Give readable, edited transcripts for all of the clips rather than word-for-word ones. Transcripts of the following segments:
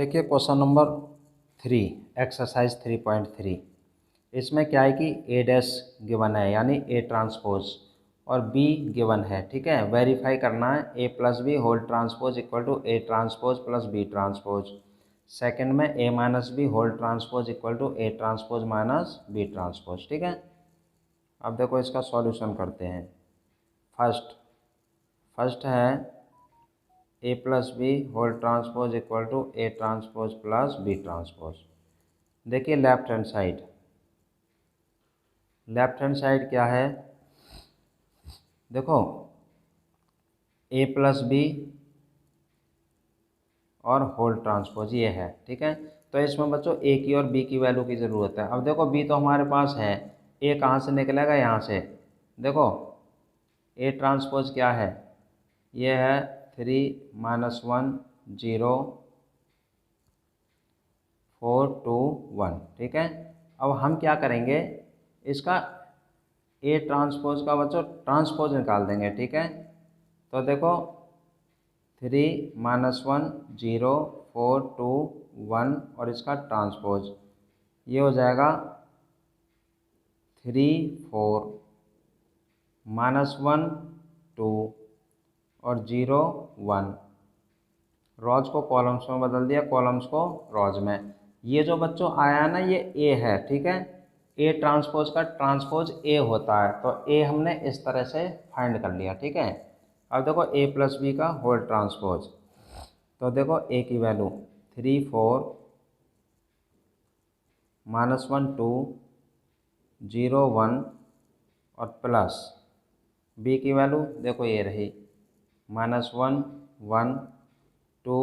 देखिए question number 3 exercise 3.3। इसमें क्या है कि ए डैश गिवन है यानी ए ट्रांसपोज और बी गिवन है। ठीक है, वेरीफाई करना है A plus B whole transpose equal to A transpose plus B transpose. Second में A minus B whole transpose equal to A transpose minus B transpose. ठीक है, अब देखो इसका सॉल्यूशन करते हैं। फर्स्ट है A plus B whole transpose equal to A transpose plus B transpose. देखिए लेफ्ट हैंड साइड क्या है, देखो ए प्लस बी और होल ट्रांसपोज ये है। ठीक है, तो इसमें बच्चों ए की और बी की वैल्यू की ज़रूरत है। अब देखो बी तो हमारे पास है, ए कहाँ से निकलेगा, यहाँ से। देखो ए ट्रांसपोज क्या है, ये है 3 - 1 0 4 2 1। ठीक है, अब हम क्या करेंगे, इसका ए ट्रांसपोज का बच्चों ट्रांसपोज निकाल देंगे। ठीक है, तो देखो 3 - 1 0 4 2 1 और इसका ट्रांसपोज ये हो जाएगा 3 4 -1 2 और 0 1। रॉज को कॉलम्स में बदल दिया, कॉलम्स को रॉज में। ये जो बच्चों आया ना ये ए है। ठीक है, ए ट्रांसपोज का ट्रांसपोज ए होता है, तो ए हमने इस तरह से फाइंड कर लिया। ठीक है, अब देखो ए प्लस बी का होल ट्रांसपोज, तो देखो ए की वैल्यू 3 4 -1 2 0 1 और प्लस बी की वैल्यू देखो ये रही -1 1 2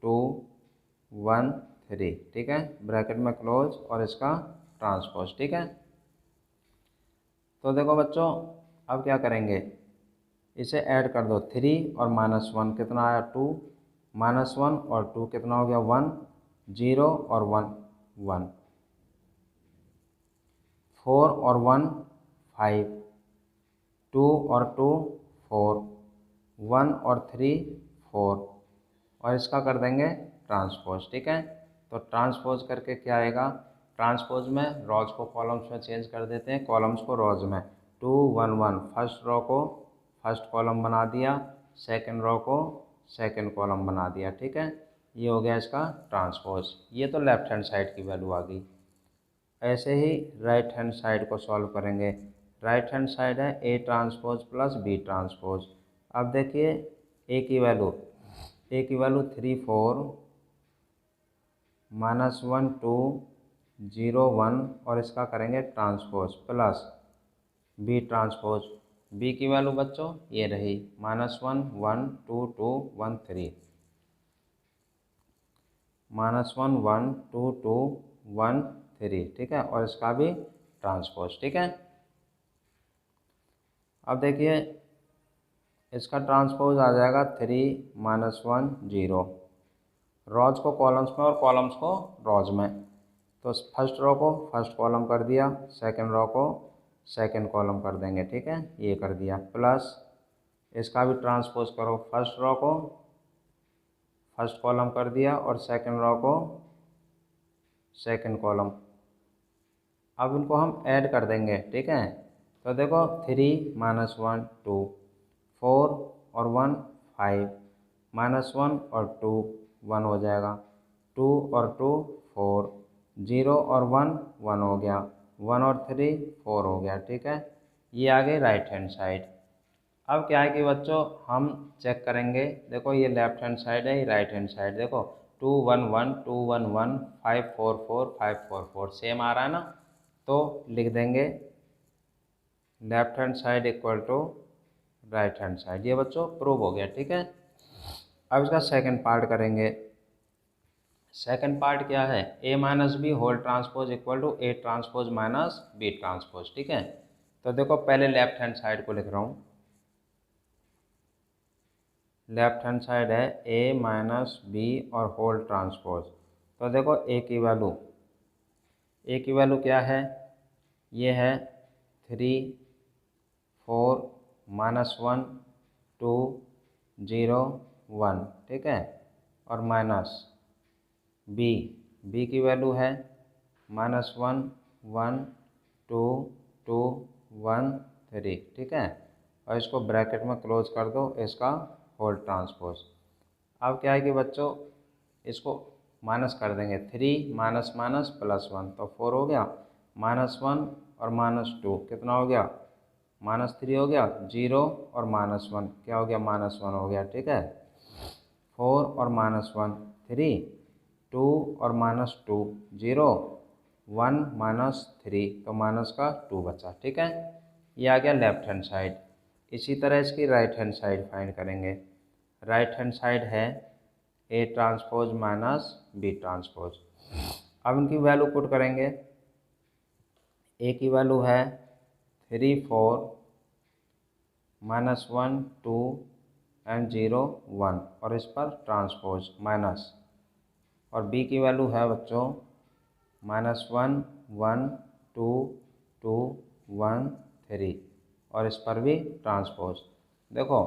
2 1 3। ठीक है, ब्रैकेट में क्लोज और इसका ट्रांसपोज। ठीक है, तो देखो बच्चों अब क्या करेंगे, इसे ऐड कर दो 3 और -1 कितना आया 2, -1 और 2 कितना हो गया 1, 0 और 1 1, 4 और 1 5, 2 और 2 4, 1 और 3 4 और इसका कर देंगे ट्रांसपोज। ठीक है, तो ट्रांसपोज करके क्या आएगा, ट्रांसपोज में रॉज को कॉलम्स में चेंज कर देते हैं, कॉलम्स को रॉज में। 2 1 1 फर्स्ट रो को फर्स्ट कॉलम बना दिया, सेकंड रो को सेकंड कॉलम बना दिया। ठीक है, ये हो गया इसका ट्रांसपोज। ये तो लेफ्ट हैंड साइड की वैल्यू आ गई। ऐसे ही राइट हैंड साइड को सॉल्व करेंगे। राइट हैंड साइड है A transpose plus B transpose. अब देखिए ए की वैल्यू 3 4 -1 2 0 1 और इसका करेंगे transpose plus B transpose. B की वैल्यू बच्चों ये रही -1 1 2 2 1 3, -1 1 2 2 1 3। ठीक है, और इसका भी ट्रांसपोज। ठीक है, अब देखिए इसका ट्रांसपोज आ जाएगा 3 - 1 0, रॉज को कॉलम्स में और कॉलम्स को रॉज में। तो फर्स्ट रो को फर्स्ट कॉलम कर दिया, सेकंड रो को सेकंड कॉलम कर देंगे। ठीक है, ये कर दिया प्लस इसका भी ट्रांसपोज करो, फर्स्ट रो को फर्स्ट कॉलम कर दिया और सेकंड रो को सेकंड कॉलम। अब इनको हम ऐड कर देंगे। ठीक है, तो देखो 3 - 1 2 4 और 1 5, -1 और 2 1 हो जाएगा, 2 और 2 4, 0 और 1 1 हो गया, 1 और 3 4 हो गया। ठीक है, ये आ गई राइट हैंड साइड। अब क्या है कि बच्चों हम चेक करेंगे, देखो ये लेफ्ट हैंड साइड है, ये राइट हैंड साइड। देखो 2 1 1 2 1 1 5 4 4 5 4 4 सेम आ रहा है ना, तो लिख देंगे left hand side equal to right hand side. ये बच्चों प्रूव हो गया। ठीक है, अब इसका सेकंड पार्ट करेंगे। सेकंड पार्ट क्या है, A minus B whole transpose equal to A transpose minus B transpose. ठीक है, तो देखो पहले लेफ्ट हैंड साइड को लिख रहा हूँ। लेफ्ट हैंड साइड है ए माइनस बी और होल ट्रांसपोज। तो देखो ए की वैल्यू क्या है, ये है 3 4 -1 2 0 1। ठीक है, और माइनस बी की वैल्यू है -1 1 2 2 1 3, ठीक है। और इसको ब्रैकेट में क्लोज कर दो, इसका होल ट्रांसपोज। अब क्या है कि बच्चों इसको माइनस कर देंगे, 3 माइनस माइनस प्लस 1 तो 4 हो गया, -1 और -2 कितना हो गया, -3 हो गया, 0 और -1 क्या हो गया, -1 हो गया, ठीक है। 4 और -1 3, 2 और -2 0, 1 -3 तो माइनस का 2 बचा, ठीक है। ये आ गया लेफ्ट हैंड साइड। इसी तरह इसकी राइट हैंड साइड फाइंड करेंगे। राइट हैंड साइड है A transpose minus B transpose. अब इनकी वैल्यू पुट करेंगे। ए की वैल्यू है 3 4 -1 2 एंड 0 1 और इस पर ट्रांसपोज माइनस। और बी की वैल्यू है बच्चों -1 1 2 2 1 3 और इस पर भी ट्रांसपोज। देखो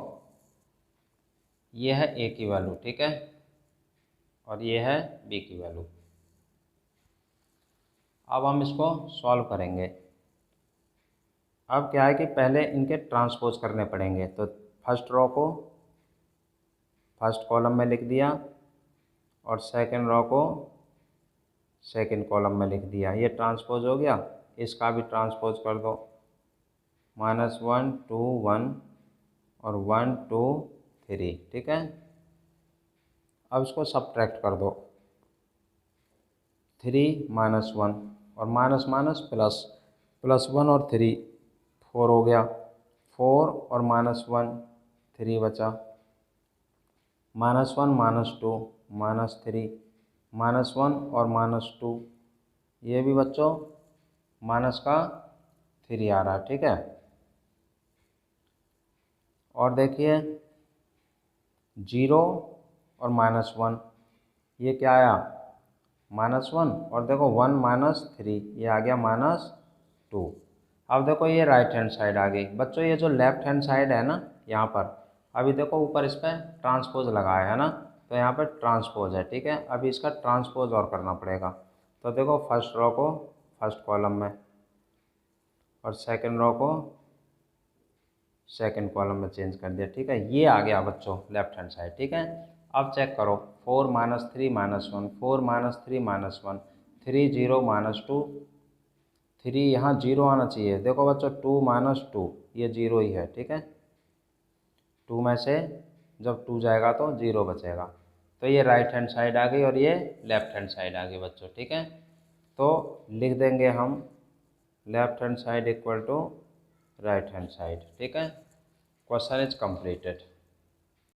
ये है ए की वैल्यू, ठीक है, और ये है बी की वैल्यू। अब हम इसको सॉल्व करेंगे। अब क्या है कि पहले इनके ट्रांसपोज करने पड़ेंगे। तो फर्स्ट रो को फर्स्ट कॉलम में लिख दिया और सेकंड रो को सेकंड कॉलम में लिख दिया। ये ट्रांसपोज हो गया, इसका भी ट्रांसपोज कर दो, -1 2 1 और 1 2 3, ठीक है। अब इसको सब्ट्रैक्ट कर दो, 3 -1 और माइनस माइनस प्लस, +1 और 3 4 हो गया, 4 और -1 3 बचा, -1 -2 -3, -1 और -2 ये भी बच्चों माइनस का 3 आ रहा है, ठीक है। और देखिए 0 और -1 ये क्या आया, -1 और देखो 1 -3 ये आ गया -2। अब देखो ये राइट हैंड साइड आ गई। बच्चों ये जो लेफ्ट हैंड साइड है ना, यहाँ पर अभी देखो ऊपर इस पर ट्रांसपोज लगाया है ना, तो यहाँ पर ट्रांसपोज है, ठीक है। अभी इसका ट्रांसपोज और करना पड़ेगा। तो देखो फर्स्ट रो को फर्स्ट कॉलम में और सेकंड रो को सेकंड कॉलम में चेंज कर दिया, ठीक है। ये आ गया बच्चों लेफ्ट हैंड साइड, ठीक है। अब चेक करो 4 -3 -1 4 -3 -1 3 0 -2 3 यहाँ 0 आना चाहिए। देखो बच्चों 2 -2 ये 0 ही है, ठीक है। 2 में से जब 2 जाएगा तो 0 बचेगा। तो ये राइट हैंड साइड आ गई और ये लेफ्ट हैंड साइड आ गई बच्चों, ठीक है। तो लिख देंगे हम left hand side equal to right hand side, ठीक है। Question is completed.